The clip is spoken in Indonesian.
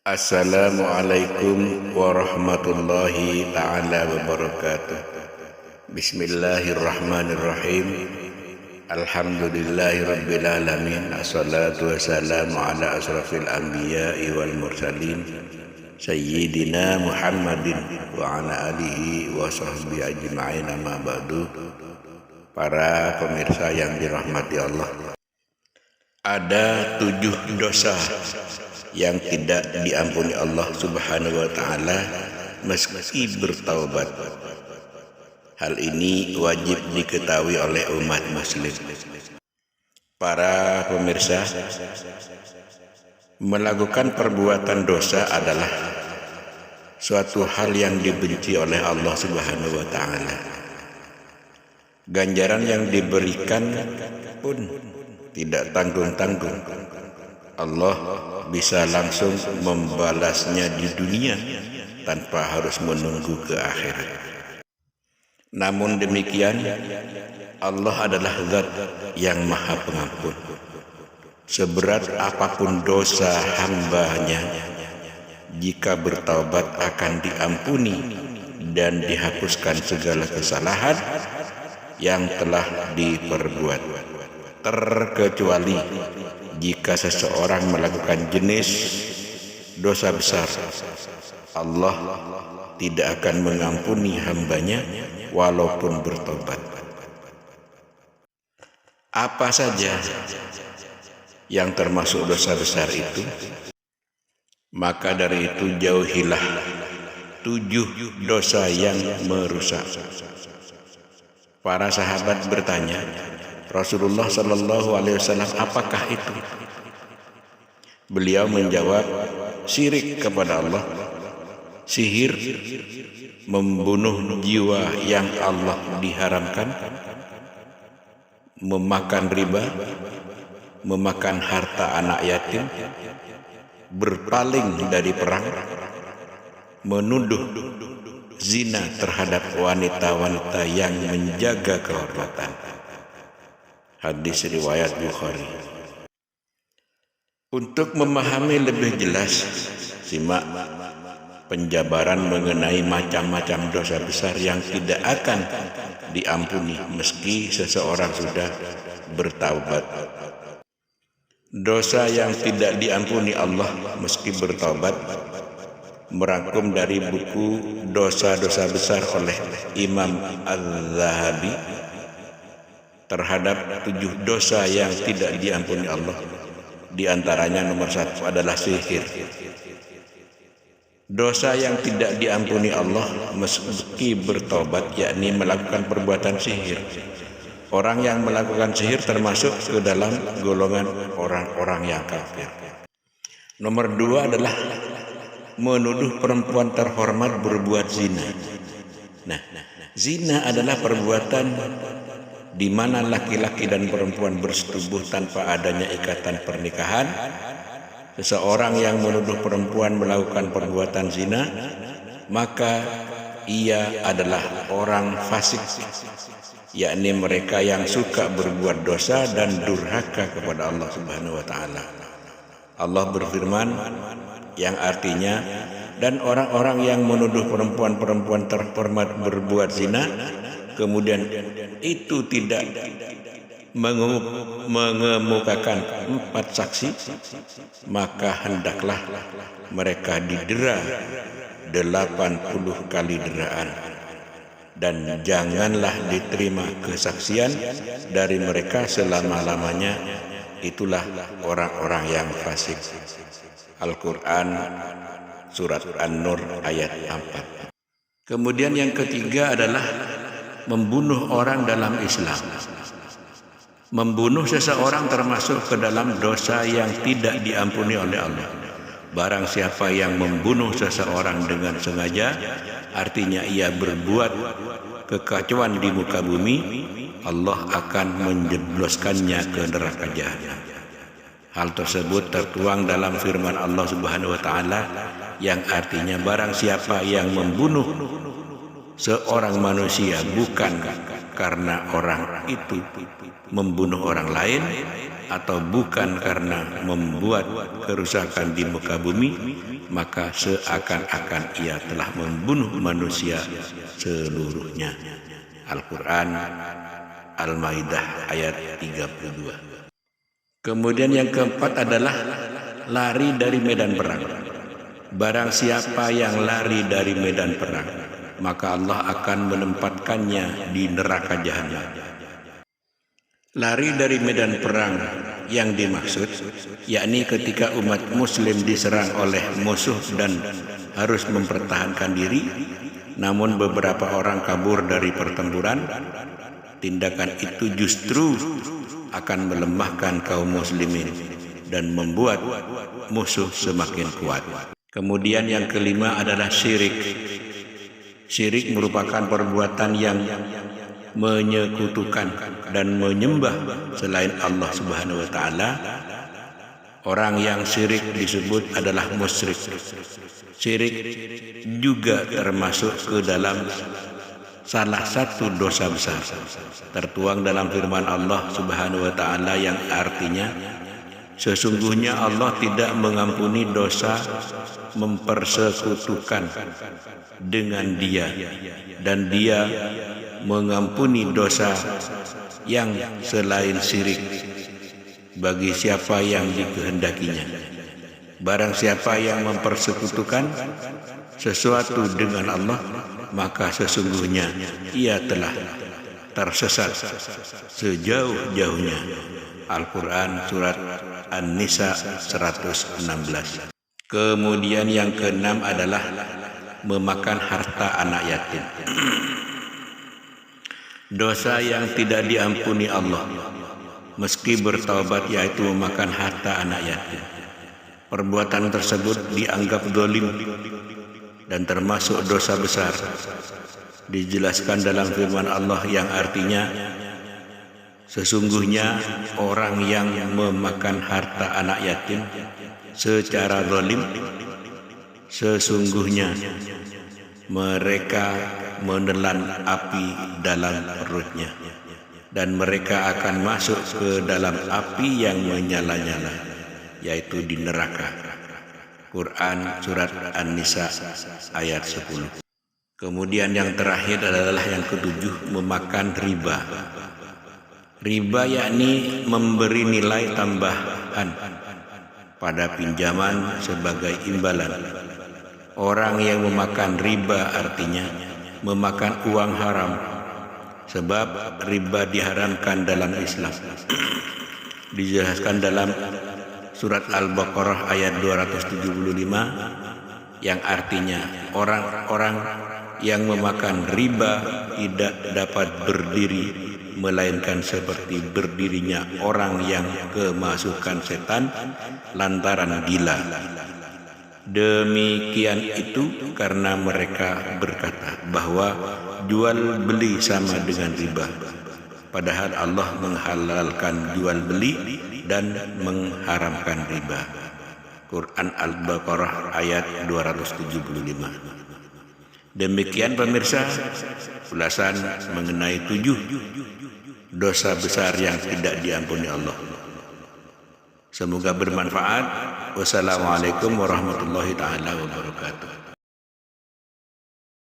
Assalamualaikum warahmatullahi ta'ala wabarakatuh. Bismillahirrahmanirrahim. Alhamdulillahi rabbil alamin. Assalatu wassalamu ala asrafil anbiya'i wal mursalin Sayyidina Muhammadin wa ala alihi wa sahbihi ajma'in, amma ba'du. Para pemirsa yang dirahmati Allah, ada 7 dosa yang tidak diampuni Allah Subhanahu wa ta'ala meski bertaubat. Hal ini wajib diketahui oleh umat muslim. Para pemirsa, melakukan perbuatan dosa adalah suatu hal yang dibenci oleh Allah Subhanahu wa ta'ala. Ganjaran yang diberikan pun tidak tanggung-tanggung. Allah bisa langsung membalasnya di dunia tanpa harus menunggu ke akhirat. Namun demikian, Allah adalah Zat yang Maha Pengampun. Seberat apapun dosa hamba-Nya, jika bertaubat akan diampuni dan dihapuskan segala kesalahan yang telah diperbuat, terkecuali jika seseorang melakukan jenis dosa besar. Allah tidak akan mengampuni hamba-Nya walaupun bertobat. Apa saja yang termasuk dosa besar itu? Maka dari itu jauhilah 7 dosa yang merusak. Para sahabat bertanya, Rasulullah Shallallahu Alaihi Wasallam, apakah itu? Beliau menjawab, syirik kepada Allah, sihir, membunuh jiwa yang Allah diharamkan, memakan riba, memakan harta anak yatim, berpaling dari perang, menuduh zina terhadap wanita-wanita yang menjaga kehormatan. Hadis riwayat Bukhari. Untuk memahami lebih jelas, simak penjabaran mengenai macam-macam dosa besar yang tidak akan diampuni meski seseorang sudah bertaubat. Dosa yang tidak diampuni Allah meski bertaubat merangkum dari buku Dosa-dosa Besar oleh Imam Az-Zahabi terhadap 7 dosa yang tidak diampuni Allah. Di antaranya nomor 1 adalah sihir. Dosa yang tidak diampuni Allah meski bertobat, yakni melakukan perbuatan sihir. Orang yang melakukan sihir termasuk ke dalam golongan orang-orang yang kafir. Nomor 2 adalah menuduh perempuan terhormat berbuat zina. Nah, zina adalah perbuatan di mana laki-laki dan perempuan bersetubuh tanpa adanya ikatan pernikahan. Seseorang yang menuduh perempuan melakukan perbuatan zina, maka ia adalah orang fasik, yakni mereka yang suka berbuat dosa dan durhaka kepada Allah Subhanahu wa ta'ala. Allah berfirman yang artinya, dan orang-orang yang menuduh perempuan-perempuan terhormat berbuat zina, kemudian itu tidak mengemukakan 4 saksi, maka hendaklah mereka didera 80 kali deraan, dan janganlah diterima kesaksian dari mereka selama-lamanya. Itulah orang-orang yang fasik. Al-Quran Surat An-Nur ayat 4. Kemudian yang ketiga adalah membunuh orang dalam Islam. Membunuh seseorang termasuk ke dalam dosa yang tidak diampuni oleh Allah. Barang siapa yang membunuh seseorang dengan sengaja, artinya ia berbuat kekacauan di muka bumi, Allah akan menjebloskannya ke neraka jahanam. Hal tersebut tertuang dalam firman Allah Subhanahu wa ta'ala yang artinya, barang siapa yang membunuh seorang manusia bukan karena orang itu membunuh orang lain atau bukan karena membuat kerusakan di muka bumi, maka seakan-akan ia telah membunuh manusia seluruhnya. Al-Quran Al-Maidah ayat 32. Kemudian yang keempat adalah lari dari medan perang. Barang siapa yang lari dari medan perang, maka Allah akan menempatkannya di neraka jahanam. Lari dari medan perang yang dimaksud yakni ketika umat muslim diserang oleh musuh dan harus mempertahankan diri, namun beberapa orang kabur dari pertempuran. Tindakan itu justru akan melemahkan kaum muslimin dan membuat musuh semakin kuat. Kemudian yang kelima adalah syirik. Syirik merupakan perbuatan yang menyekutukan dan menyembah selain Allah Subhanahu wa taala. Orang yang syirik disebut adalah musyrik. Syirik juga termasuk ke dalam salah satu dosa besar, tertuang dalam firman Allah Subhanahu wa taala yang artinya, sesungguhnya Allah tidak mengampuni dosa mempersekutukan dengan Dia, dan Dia mengampuni dosa yang selain syirik bagi siapa yang dikehendakinya. Barang siapa yang mempersekutukan sesuatu dengan Allah, maka sesungguhnya ia telah tersesat sejauh-jauhnya. Al-Quran Surat An-Nisa 116. Kemudian yang keenam adalah memakan harta anak yatim. Dosa yang tidak diampuni Allah meski bertaubat, yaitu memakan harta anak yatim. Perbuatan tersebut dianggap zalim dan termasuk dosa besar. Dijelaskan dalam firman Allah yang artinya, sesungguhnya orang yang memakan harta anak yatim secara zalim, sesungguhnya mereka menelan api dalam perutnya, dan mereka akan masuk ke dalam api yang menyala-nyala, yaitu di neraka. Quran Surat An-Nisa ayat 10. Kemudian yang terakhir adalah yang ketujuh, memakan riba. Riba yakni memberi nilai tambahan pada pinjaman sebagai imbalan. Orang yang memakan riba artinya memakan uang haram, sebab riba diharamkan dalam Islam. Dijelaskan dalam Surat Al-Baqarah ayat 275 yang artinya orang-orang yang memakan riba tidak dapat berdiri melainkan seperti berdirinya orang yang kemasukan setan lantaran gila. Demikian itu karena mereka berkata bahwa jual beli sama dengan riba, padahal Allah menghalalkan jual beli dan mengharamkan riba. Quran Al-Baqarah ayat 275. Demikian pemirsa, ulasan mengenai 7 dosa besar yang tidak diampuni Allah. Semoga bermanfaat. Wassalamualaikum warahmatullahi taala wabarakatuh.